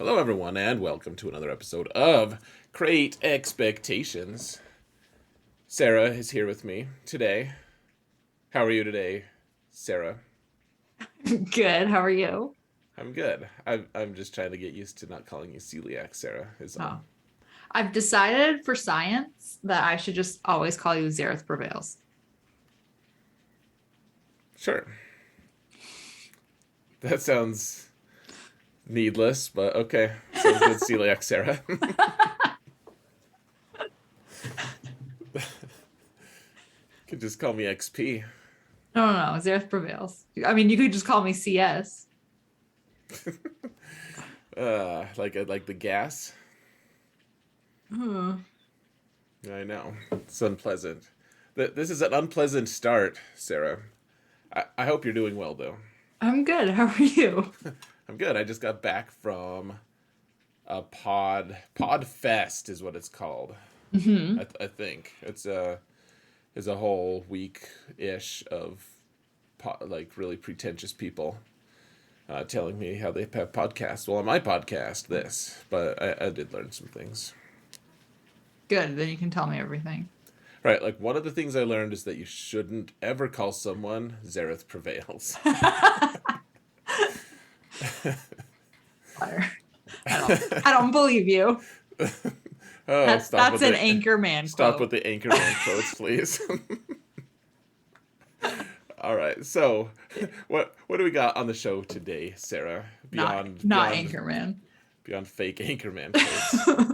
Hello, everyone, and welcome to another episode of Create Expectations. Sarah is here with me today. How are you today, Sarah? Good. How are you? I'm good. I'm just trying to get used to not calling you celiac, Sarah, is all. Oh, I've decided for science that I should just always call you Zareth Prevails. Sure. That sounds needless, but okay. Sounds good, celiac, Sarah. You can just call me XP. No, Zareth Prevails. I mean, you could just call me CS. Like the gas. Hmm. I know. It's unpleasant. This is an unpleasant start, Sarah. I hope you're doing well, though. I'm good. How are you? I'm good. I just got back from a pod fest is what it's called. Hmm. I think it's a whole week ish of like really pretentious people telling me how they have podcasts. Well, on my podcast, but I did learn some things. Good. Then you can tell me everything. Right, like one of the things I learned is that you shouldn't ever call someone Zareth Prevails. Liar. I don't believe you. Oh, That's an Anchorman stop with quote. the Anchorman quotes, please. All right, so what do we got on the show today, Sarah? Not Beyond not beyond Anchorman. beyond fake Anchorman quotes.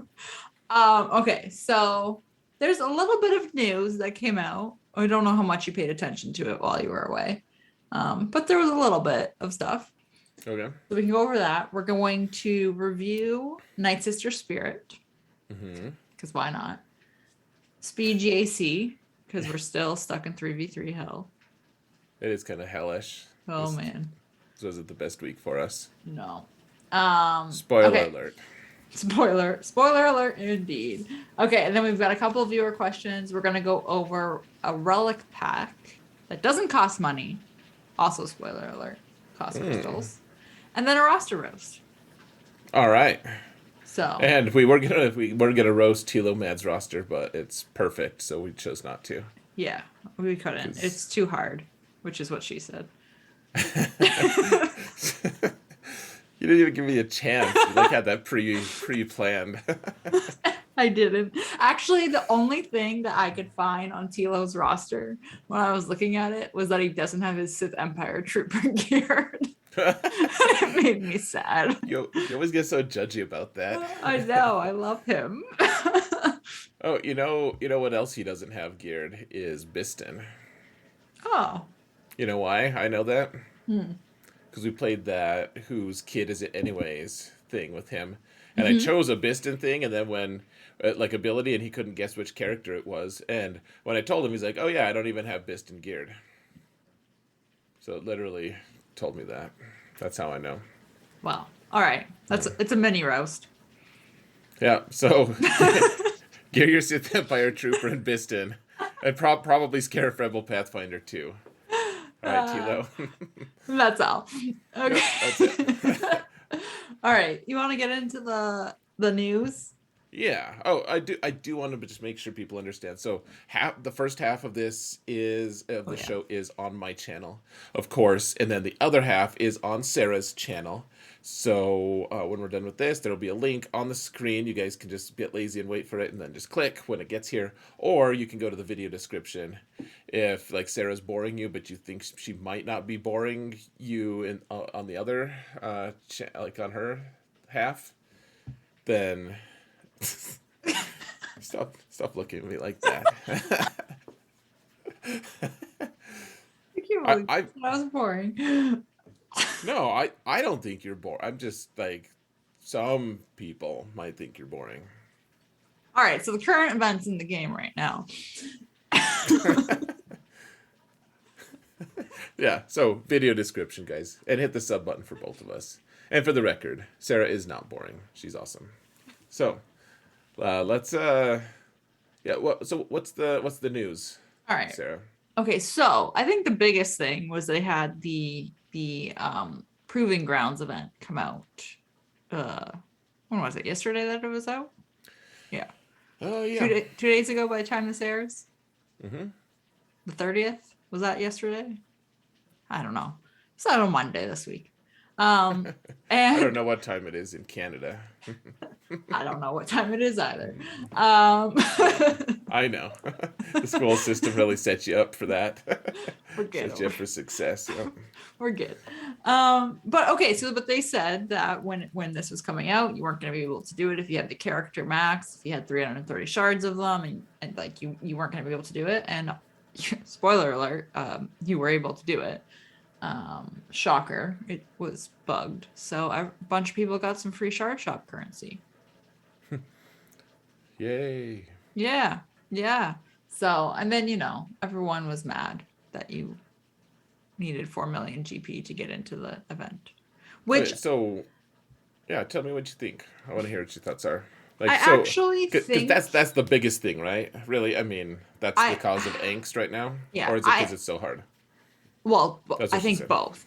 Okay, so there's a little bit of news that came out. I don't know how much you paid attention to it while you were away. But there was a little bit of stuff. Okay. So we can go over that. We're going to review Night Sister Spirit, Mm-hmm. because why not? Speed GAC, because we're still stuck in 3v3 hell. It is kind of hellish. Oh man. This wasn't the best week for us. No. Spoiler Okay. alert. Spoiler alert indeed. Okay, and then we've got a couple of viewer questions. We're gonna go over a relic pack that doesn't cost money. Also, spoiler alert, cost crystals. And then a roster roast. All right. So And we were gonna roast Tilo Mad's roster, but it's perfect, so we chose not to. yeah, we couldn't. 'Cause- It's too hard, which is what she said. You didn't even give me a chance. You like had that pre-planned. I didn't. Actually, the only thing that I could find on Tilo's roster when I was looking at it was that he doesn't have his Sith Empire Trooper gear. It made me sad. You always get so judgy about that. I know. I love him. Oh, you know what else he doesn't have geared is Biston. Oh. You know why I know that? Hmm. Because we played that "Whose kid is it anyways" thing with him, and I Mhm. chose a Biston thing, and then when like ability, and he couldn't guess which character it was, and when I told him, he's like, "Oh yeah, I don't even have Biston geared." So it literally told me that. That's how I know. Well, all right. It's a mini roast. Yeah. So gear your Sith Empire Trooper and Biston, and probably Scarif Rebel Pathfinder too. All right, Uh, Tilo. that's all. Yep, that's it. Okay. All right. You want to get into the news? Yeah. Oh, I do want to just make sure people understand. So, the first half of this is of Oh the yeah. show is on my channel, of course, and then the other half is on Sarah's channel. So, when we're done with this, there'll be a link on the screen. You guys can just get lazy and wait for it, and then just click when it gets here, or you can go to the video description if like Sarah's boring you, but you think she might not be boring you in on the other like on her half, then. Stop looking at me like that. I can't I, believe I that was boring. no, I don't think you're boring. I'm just like some people might think you're boring. All right. So the current events in the game right now. Yeah, so video description, guys, and hit the sub button for both of us. And for the record, Sarah is not boring. She's awesome. So let's yeah. What's the news, All right. Sarah? Okay, so I think the biggest thing was they had the Proving Grounds event come out when was it? Yesterday that it was out? Yeah. Oh yeah. 2 days ago by the time this airs. Mm-hmm. The 30th? Was that yesterday? I don't know. It's not on Monday this week. Um, I don't and know what time it is in Canada. I don't know what time it is either. Um, I know. The school system really sets you up for that. forget Sets you it. up for success. Yep. We're good. But okay, so but they said that when this was coming out, you weren't going to be able to do it if you had the character max, if you had 330 shards of them, and like you weren't going to be able to do it. And spoiler alert, you were able to do it. Shocker, it was bugged, so a bunch of people got some free shard shop currency. Yay. Yeah, yeah. So and then everyone was mad that you needed 4 million GP to get into the event, which Okay, so yeah, tell me what you think. I want to hear what your thoughts are. I Like so, actually because think that's the biggest thing, right? Really, I mean, that's the I cause of angst right now, yeah, or is it because it's so hard? well, That's I what she think said. both.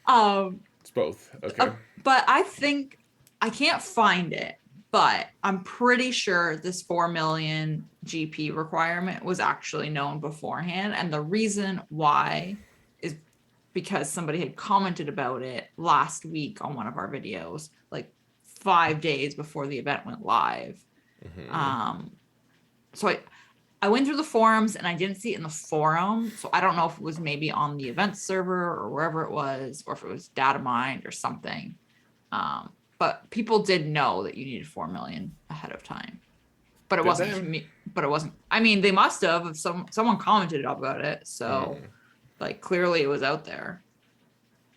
um It's both. Okay. but I think I can't find it, but I'm pretty sure this 4 million GP requirement was actually known beforehand. And the reason why is because somebody had commented about it last week on one of our videos, like 5 days before the event went live. Hmm. So I went through the forums and I didn't see it in the forum. So I don't know if it was maybe on the event server or wherever it was, or if it was data mined or something. But people did know that you needed 4 million ahead of time. But it Did wasn't they? but it wasn't. I mean, they must have if someone commented about it. So Mm. like clearly it was out there.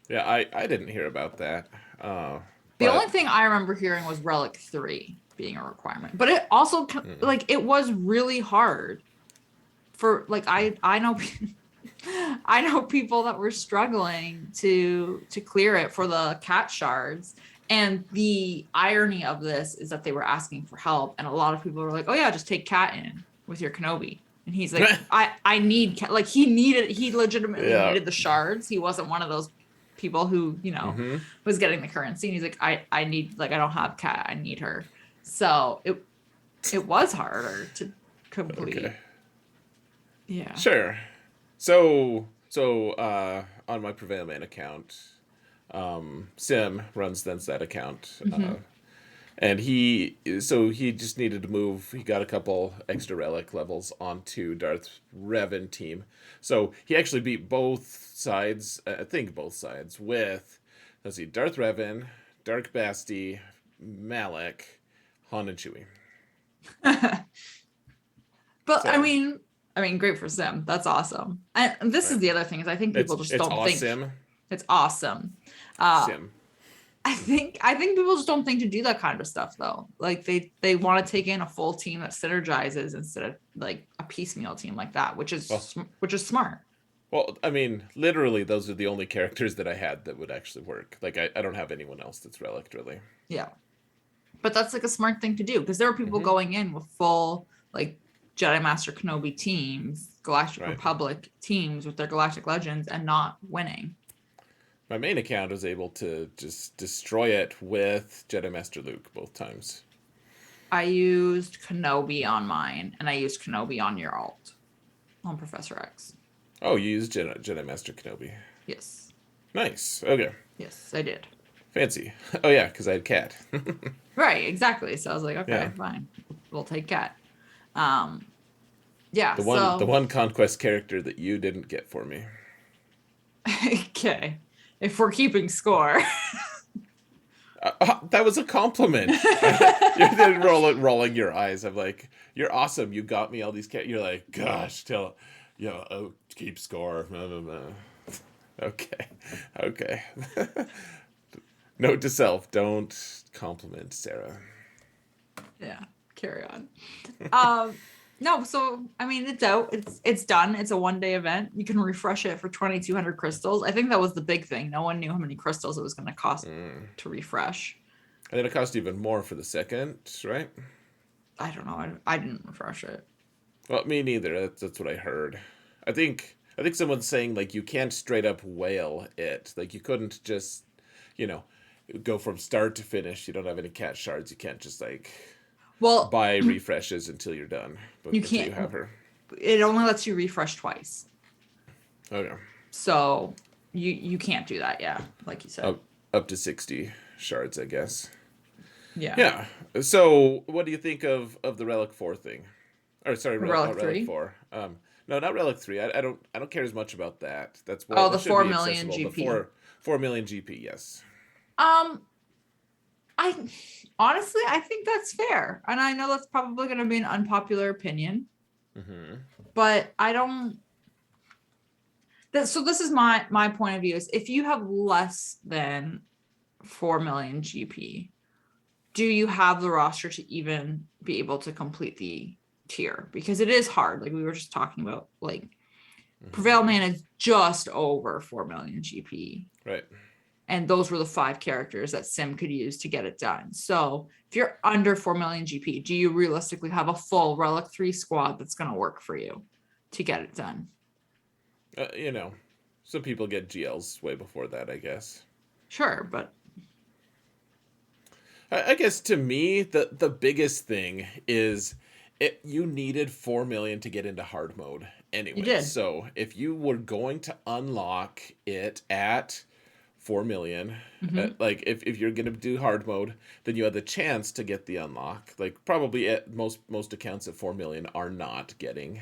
Yeah, I didn't hear about that. The only But thing I remember hearing was Relic 3 being a requirement. But it also mm, like it was really hard for like I know I know people that were struggling to clear it for the cat shards. And the irony of this is that they were asking for help, and a lot of people were like, "Oh yeah, just take Cat in with your Kenobi." And he's like, "I need Cat." Like he legitimately yeah. needed the shards. He wasn't one of those people who Hmm. was getting the currency. And he's like, I need like I don't have Cat. I need her. So it was harder to Okay. complete. Yeah. Sure. So on my Prevail Man account, Sim runs then that account, Hmm. and he just needed to move. He got a couple extra relic levels onto Darth Revan team, so he actually beat both sides. I think both sides with, let's see, Darth Revan, Dark Basti, Malak, Han, and Chewie. But So I mean, great for Sim. That's awesome. And this is right, the other thing is I think people just it's don't think awesome. it's awesome. Uh, Sim. I think people just don't think to do that kind of stuff though. Like they want to take in a full team that synergizes instead of like a piecemeal team like that, Well, which is smart. Well, I mean, literally, those are the only characters that I had that would actually work. Like, I don't have anyone else that's relic, really. Yeah. But that's like a smart thing to do because there are people Hmm. going in with full like Jedi Master Kenobi teams, Galactic Right. Republic teams with their Galactic Legends and not winning. My main account was able to just destroy it with Jedi Master Luke both times. I used Kenobi on mine, and I used Kenobi on your alt on Professor X. Oh, you used Jedi Master Kenobi. Yes, Nice. Okay. yes, I did. Fancy. Oh, yeah, because I had Cat. Right, exactly. So I was like, Yeah. okay, fine, we'll take Cat. Um, yeah. The So one conquest character that you didn't get for me. okay, if we're keeping score, That was a compliment. You're then rolling your eyes. I'm like, you're awesome. You got me all these cat. You're like, gosh, oh, keep score. Blah, blah, blah. Okay, okay. Note to self: don't compliment Sarah. yeah, carry on. Um, no, so I mean, it's out. It's done. It's a 1 day event. You can refresh it for 2,200 crystals. I think that was the big thing. No one knew how many crystals it was going to cost Mm. to refresh. And then it cost even more for the second, right? I don't know. I didn't refresh it. Well, me neither. That's what I heard. I think someone's saying like you can't straight up whale it. Like you couldn't just, you know, go from start to finish. You don't have any cat shards. You can't just like Well, buy refreshes until you're done, but you until you can't. have her. It only lets you refresh twice, Okay. so you can't do that. Yeah, like you said. Up to 60 shards, I guess. Yeah, Yeah. So, what do you think of the Relic 4 thing? Or sorry, Relic not Relic three. 4. No, not Relic 3. I don't care as much about that. That's more Oh, the that should four be million accessible. The GP. 4 million GP, yes. Um, I honestly I think that's fair, and I know that's probably going to be an unpopular opinion, Mhm. but I don't. So this is my point of view: is if you have less than 4 million GP, do you have the roster to even be able to complete the tier? Because it is hard. Like we were just talking about, like Prevail Mhm. Man is just over 4 million GP. Right. And those were the 5 characters that Sim could use to get it done. So if you're under 4 million GP, do you realistically have a full Relic 3 squad that's going to work for you to get it done? You know, some people get GLs way before that, I guess. Sure, but I guess to me, the biggest thing is you needed 4 million to get into hard mode you anyway. did. So if you were going to unlock it at 4 million, Mm-hmm. like if you're going to do hard mode, then you had the chance to get the unlock. Like probably at most accounts at 4 million are not getting.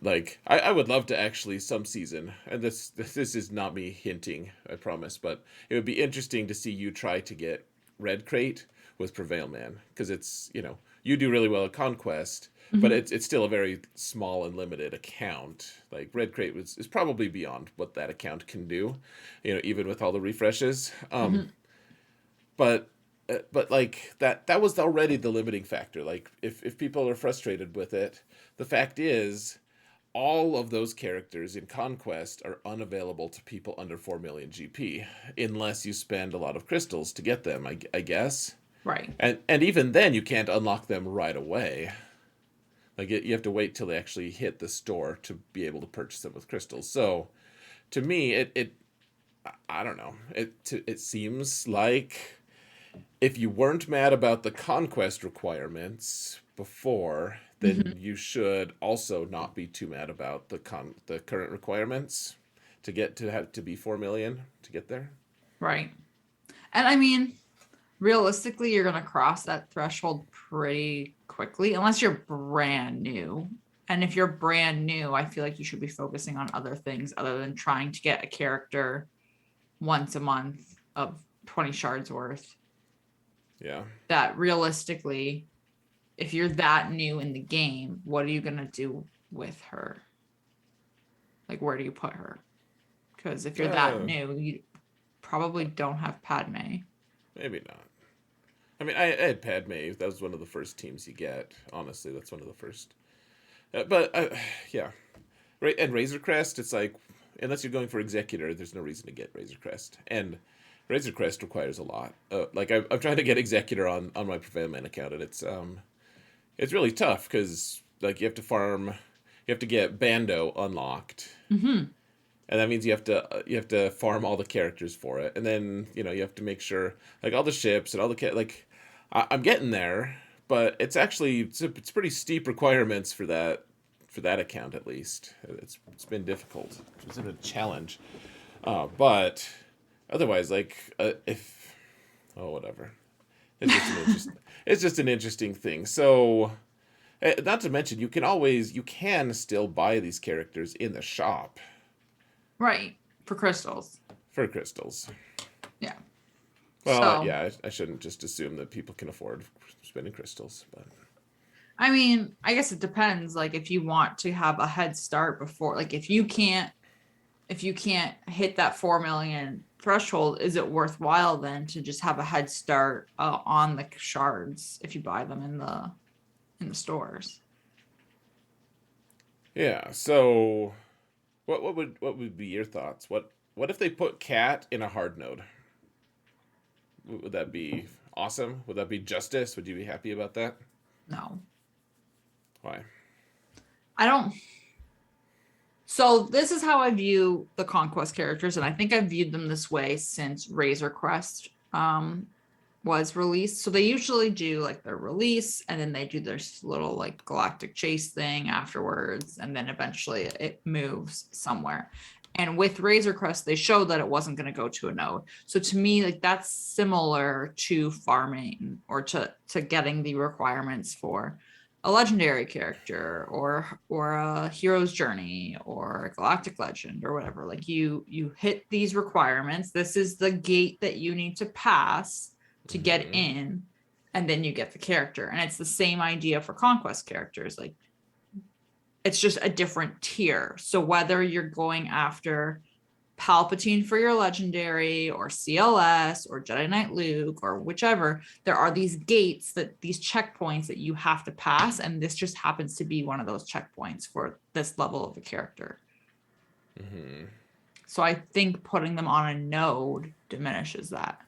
Like I would love to actually some season, and this is not me hinting, I promise, but it would be interesting to see you try to get Red Crate with Prevail Man, because it's, you do really well at Conquest, but Mm-hmm. it's still a very small and limited account. Like Red Crate is probably beyond what that account can do, even with all the refreshes. Mm-hmm. But like that was already the limiting factor. Like if people are frustrated with it, the fact is all of those characters in Conquest are unavailable to people under 4 million GP unless you spend a lot of crystals to get them, I guess. Right. And even then, you can't unlock them right away. Like you have to wait till they actually hit the store to be able to purchase them with crystals. So to me, it I don't know. It seems like if you weren't mad about the conquest requirements before, then Mm-hmm. you should also not be too mad about the current requirements to get to have to be 4 million to get there. Right. And I mean, realistically, you're going to cross that threshold pretty quickly unless you're brand new. And if you're brand new, I feel like you should be focusing on other things other than trying to get a character once a month of 20 shards worth. Yeah. That realistically, if you're that new in the game, what are you going to do with her? Like, where do you put her? Because if you're that Uh, new, you probably don't have Padme. Maybe not. I mean, I had Padme. That was one of the first teams you get. Honestly, that's one of the first. But yeah, right. And Razor Crest, it's like unless you're going for Executor, there's no reason to get Razor Crest. And Razor Crest requires a lot. Like I'm trying to get Executor on my Prevail Man account, and it's really tough because like you have to get Bando unlocked, Mm-hmm. and that means you have to farm all the characters for it, and then you have to make sure like all the ships and all the like I'm getting there, but it's pretty steep requirements for that account at least. It's been difficult. It's been a challenge, but otherwise like if oh whatever. It's just an interesting thing. So, not to mention, you can still buy these characters in the shop Right. For crystals. for crystals. Yeah. Well, So, yeah, I shouldn't just assume that people can afford spending crystals, but I mean, I guess it depends. Like, if you want to have a head start before, like, if you can't hit that 4 million threshold, is it worthwhile then to just have a head start on the shards if you buy them in the stores? yeah. So, what would be your thoughts? What if they put cat in a hard node? Would that be awesome? Would that be justice? Would you be happy about that? No. Why? I don't. So this is how I view the conquest characters, and I think I've viewed them this way since Razor Crest um was released. So they usually do like their release and then they do their little like galactic chase thing afterwards. And then eventually it moves somewhere. And with Razor Crest, they showed that it wasn't going to go to a node. So to me, like that's similar to farming or to getting the requirements for a legendary character or a hero's journey or a galactic legend or whatever. Like you hit these requirements. This is the gate that you need to pass to get in, and then you get the character. And it's the same idea for conquest characters. Like it's just a different tier. So whether you're going after Palpatine for your legendary or CLS or Jedi Knight Luke or whichever, there are these gates, that these checkpoints that you have to pass, and this just happens to be one of those checkpoints for this level of a character. So I think putting them on a node diminishes that.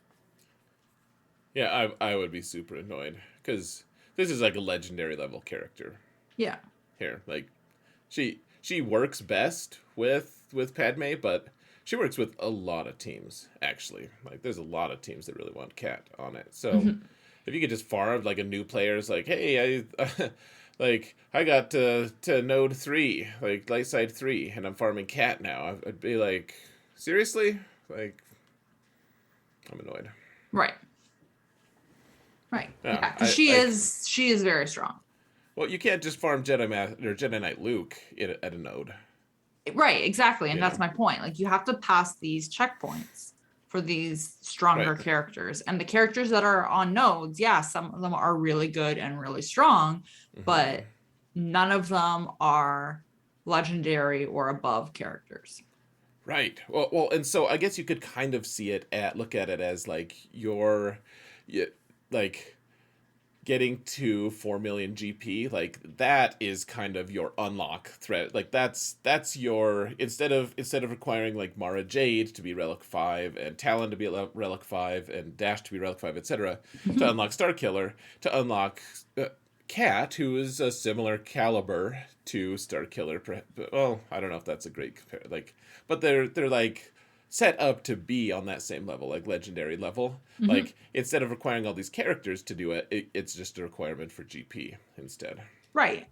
Yeah, I would be super annoyed because this is like a legendary level character Yeah. here. Like she works best with Padme, but she works with a lot of teams actually. Like there's a lot of teams that really want Cat on it. So if you could just farm like a new player's like, hey, I like I got to node 3, like light side 3, and I'm farming Cat now. I'd be like, seriously? Like I'm annoyed. Right. Right. Yeah, Yeah. Because she is very strong. well, you can't just farm Jedi Knight Luke at a node. Right, exactly. And You that's know, my point. Like you have to pass these checkpoints for these stronger right? characters. And the characters that are on nodes, yeah, some of them are really good and really strong, but none of them are legendary or above characters. Right. Well, and so I guess you could kind of look at it as like like getting to 4 million GP, like that is kind of your unlock threat. Like that's your instead of requiring like Mara Jade to be Relic 5 and Talon to be Relic 5 and Dash to be Relic 5, etc. to unlock Starkiller, to unlock Cat, who is a similar caliber to Starkiller. Well, I don't know if that's a great compare. Like, but they're like set up to be on that same level, like legendary level. Like instead of requiring all these characters to do it's just a requirement for GP instead. Right.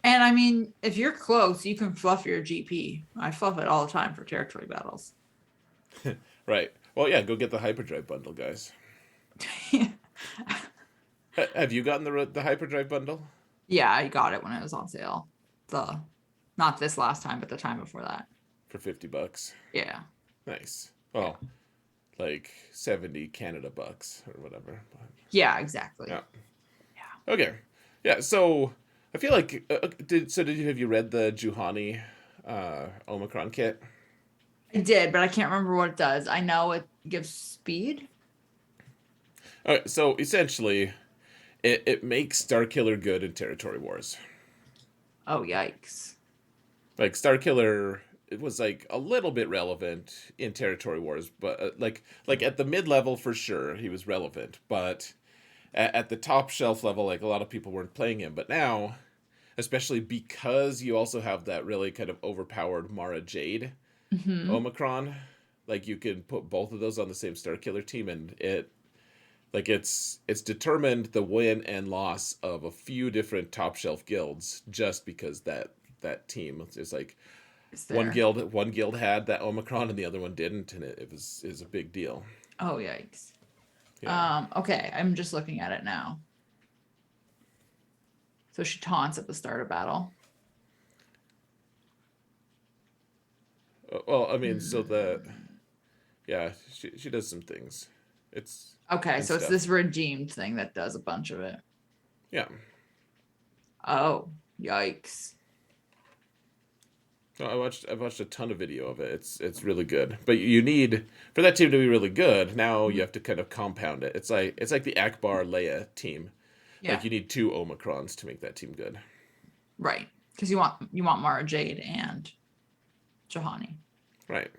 And I mean, if you're close, you can fluff your GP. I fluff it all the time for territory battles. Right. Well, yeah, go get the Hyperdrive bundle, guys. Have you gotten the Hyperdrive bundle Yeah, I got it when it was on sale. The Not this last time, but the time before that. for $50? Yeah. Nice. Well, like 70 Canada bucks or whatever. Yeah, exactly. Yeah. Okay. Yeah. So I feel like have you read the Juhani Omicron kit? I did, but I can't remember what it does. I know it gives speed. All right. So essentially, it makes Starkiller good in territory wars. Oh, yikes. Like Starkiller, it was like a little bit relevant in territory wars, but like at the mid level for sure he was relevant, but at the top shelf level, like a lot of people weren't playing him. But now, especially because you also have that really kind of overpowered Mara Jade Omicron, like you can put both of those on the same Starkiller team, and it's determined the win and loss of a few different top shelf guilds just because that team is like one guild had that Omicron and the other one didn't, and it was a big deal. Oh, yikes. Yeah. Okay, I'm just looking at it now. So she taunts at the start of battle. Well, I mean, yeah, she does some things. It's Okay, and so it's stuff. this redeemed thing that does a bunch of it. Yeah. Oh, yikes. No, I've watched a ton of video of it. It's really good. But you need for that team to be really good. Now you have to kind of compound it. It's like the Akbar Leia team. Yeah, Like you need 2 Omicrons to make that team good. right. Because you want Mara Jade and Juhani. Right.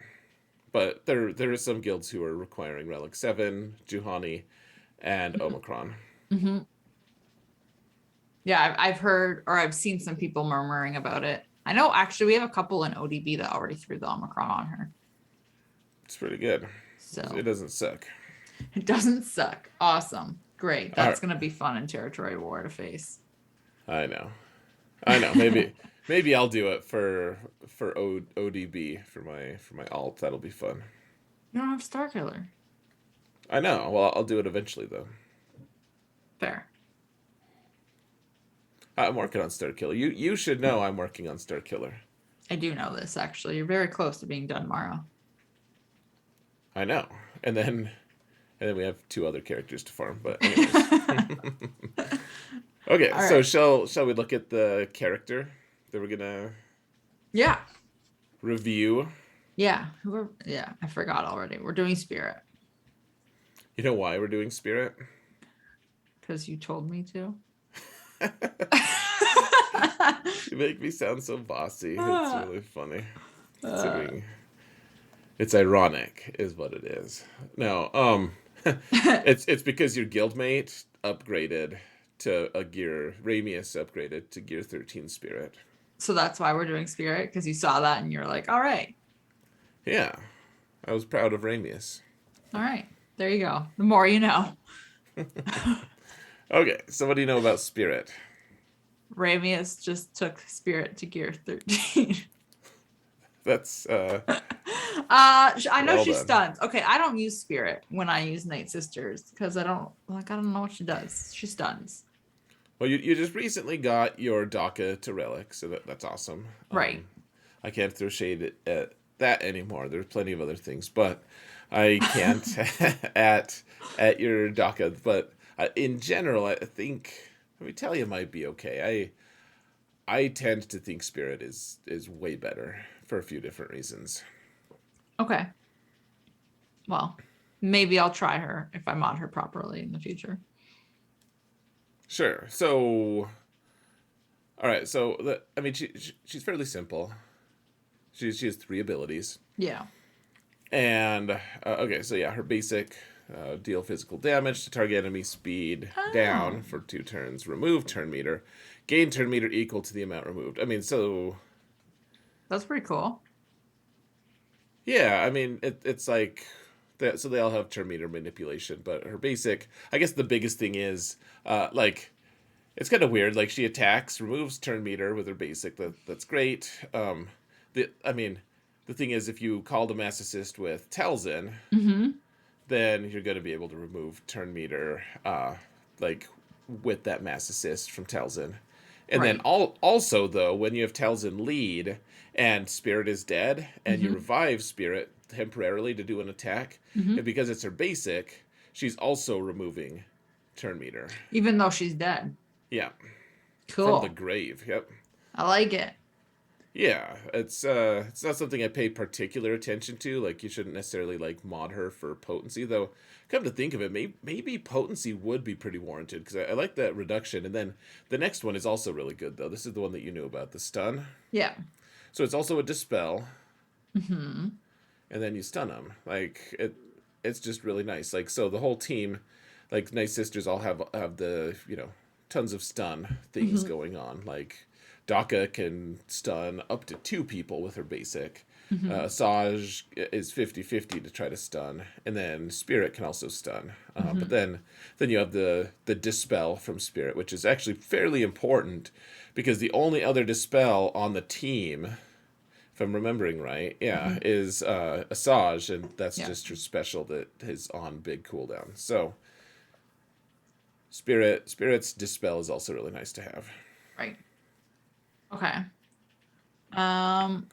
But there are some guilds who are requiring Relic 7, Juhani, and Omicron. Mm-hmm. Yeah, I've heard or I've seen some people murmuring about it. I know actually we have a couple in ODB that already threw the Omicron on her. It's pretty good. So It doesn't suck. It doesn't suck. Awesome. Great. All right. That's gonna be fun in Territory War to face. I know. I know. Maybe I'll do it for ODB for my alt. That'll be fun. You don't have Star Killer. I know. Well, I'll do it eventually though. Fair. I'm working on Star Killer. You should know I'm working on Star Killer. I do know this actually. You're very close to being done, Mara. I know. And then we have two other characters to farm. But anyways. Okay, All so right. shall we look at the character that we're gonna Yeah. review? Yeah. I forgot already. We're doing Spirit. You know why we're doing Spirit? Because you told me to. You make me sound so bossy. It's really funny. Considering it's ironic, is what it is. No, it's because your guildmate upgraded to a gear. Ramius upgraded to gear 13 Spirit. So that's why we're doing Spirit, because you saw that and you're like, all right. Yeah, I was proud of Ramius. All right. There you go. The more you know. Okay, so what do you know about Spirit? Ramius just took Spirit to gear 13. That's I know Well she done. stuns. Okay, I don't use Spirit when I use Night Sisters because I don't know what she does. She stuns. well, you just recently got your DACA to Relic, so that's awesome. Right. I can't throw shade at that anymore. There's plenty of other things, but I can't at your DACA. But in general, I think Vitalia might be okay. I tend to think Spirit is way better for a few different reasons. Okay. Well, maybe I'll try her if I mod her properly in the future. Sure. So, all right. So, she's fairly simple. She has three abilities. Yeah. And okay, so yeah, her basic deal physical damage to target enemy speed Oh. down for 2 turns. Remove turn meter. Gain turn meter equal to the amount removed. I mean, so That's pretty cool. yeah, I mean it's like that. So they all have turn meter manipulation, but her basic, I guess the biggest thing is like it's kind of weird. Like she attacks, removes turn meter with her basic. That's great. The thing is, if you call the mass assist with Telzin, Mm-hmm. then you're going to be able to remove turn meter, like with that mass assist from Telzin. And then Right. also though, when you have Telzin lead and Spirit is dead, and you Mm-hmm. revive Spirit temporarily to do an attack, Mm-hmm. and because it's her basic, she's also removing turn meter. Even though she's dead. Yeah, from the Cool. grave. Yep. I like it. Yeah, it's not something I pay particular attention to. Like you shouldn't necessarily like mod her for potency, though. Come to think of it, maybe potency would be pretty warranted because I like that reduction. And then the next one is also really good though. This is the one that you knew about, the stun. Yeah. So it's also a dispel, Mm-hmm. and then you stun them. Like it's just really nice. Like so, the whole team, like Night Sisters, all have the tons of stun things Mm-hmm. going on. Like Daka can stun up to 2 people with her basic. Mm-hmm. Saj is 50-50 to try to stun, and then Spirit can also stun. But Mm-hmm. then you have the dispel from Spirit, which is actually fairly important because the only other dispel on the team, if I'm remembering right, yeah, Mm-hmm. is Asajj, and that's Yeah. just her special that is on big cooldown. So Spirit's dispel is also really nice to have. Right. Okay. Um.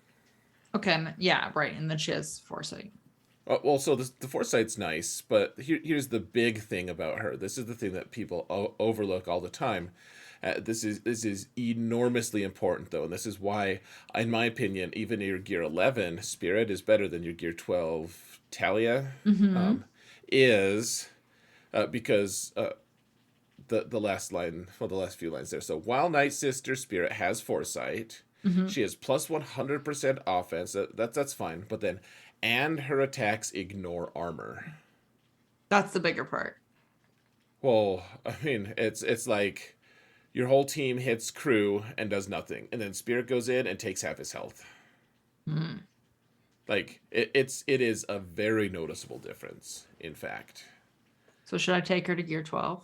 Okay. Yeah. Right. And then she has foresight. Well, so the foresight's nice, but here's the big thing about her. This is the thing that people overlook all the time. This is enormously important though, and this is why, in my opinion, even your Gear 11 Spirit is better than your Gear 12 Talia. Mm-hmm. Um, is because the last line, well, the last few lines there. So while Night Sister Spirit has foresight, Mm-hmm. she has plus 100% offense. That's fine, but then and her attacks ignore armor. That's the bigger part. Well, I mean, it's like your whole team hits crew and does nothing, and then Spirit goes in and takes half his health. Mm. Like it is a very noticeable difference, in fact. So should I take her to gear 12?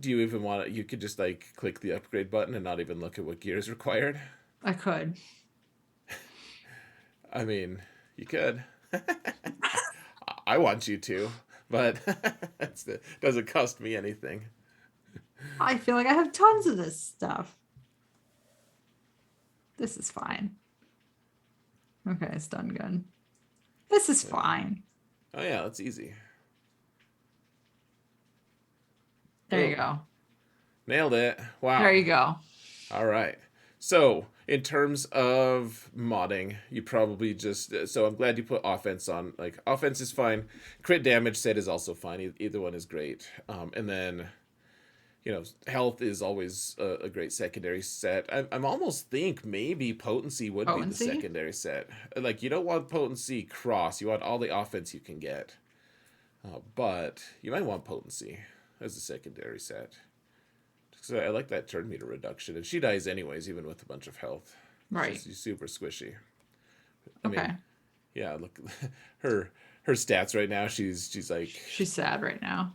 Do you even want to? You could just like click the upgrade button and not even look at what gear is required. I could. I mean, you could. I want you to, but it doesn't cost me anything. I feel like I have tons of this stuff. This is fine. Okay, stun gun. This is fine. Oh yeah, that's easy. There you Boom. go. Nailed it. Wow. There you go. All right. So, in terms of modding, you probably just. So, I'm glad you put offense on. Like, offense is fine. Crit damage set is also fine. Either one is great. And then, health is always a great secondary set. I'm almost think maybe potency would be the Potency? secondary set. Like, you don't want potency cross. You want all the offense you can get. But you might want potency as a secondary set. So I like that turn meter reduction, and she dies anyways, even with a bunch of health. Right. She's super squishy. I Okay. mean, yeah, look, her her stats right now. She's like, She's sad right now.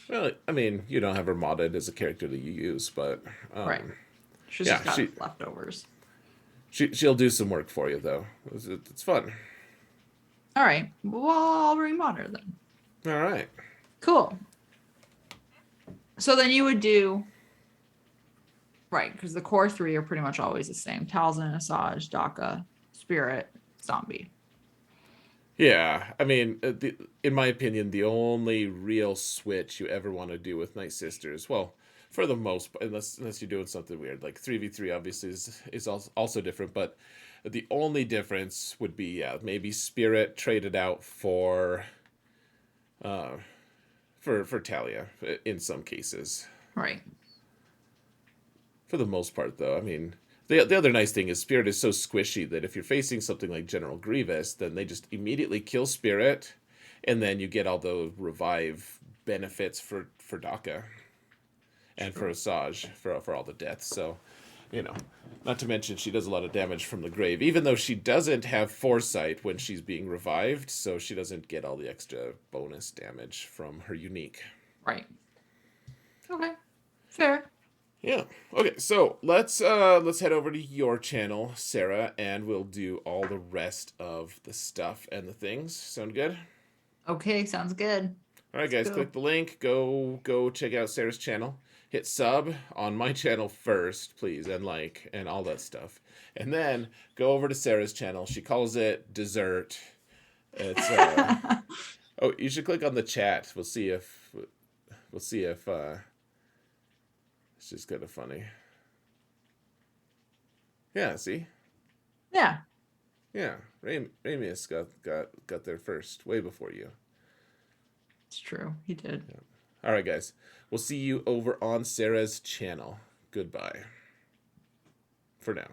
well, I mean, you don't have her modded as a character that you use, but Right. She's yeah, just got leftovers. she'll do some work for you though. It's fun. All right. Well, I'll remod her then. All right. Cool. So then you would do right, because the core three are pretty much always the same. Talzin, Asajj, Daka, Spirit, Zombie. Yeah, I mean, in my opinion, the only real switch you ever want to do with Night Sisters, well, for the most part, unless you're doing something weird, like 3v3 obviously is also different, but the only difference would be, yeah, maybe Spirit traded out uh, for Talia in some cases. Right. For the most part, though, I mean, the other nice thing is Spirit is so squishy that if you're facing something like General Grievous, then they just immediately kill Spirit, and then you get all the revive benefits for Daka and for Asajj for all the deaths. So, not to mention she does a lot of damage from the grave, even though she doesn't have foresight when she's being revived, so she doesn't get all the extra bonus damage from her unique. Right. Okay. Fair. Yeah. Okay, so let's head over to your channel, Sarah, and we'll do all the rest of the stuff and the things. Sound good? Okay, sounds good. All right, guys, Cool. click the link. Go check out Sarah's channel. Hit sub on my channel first, please, and like and all that stuff. And then go over to Sarah's channel. She calls it dessert. It's oh, you should click on the chat. We'll see if it's just kind of funny. Yeah, see? Yeah. Yeah, Ramius got there first, way before you. It's true. He did. All right, guys. We'll see you over on Sarah's channel. Goodbye. For now.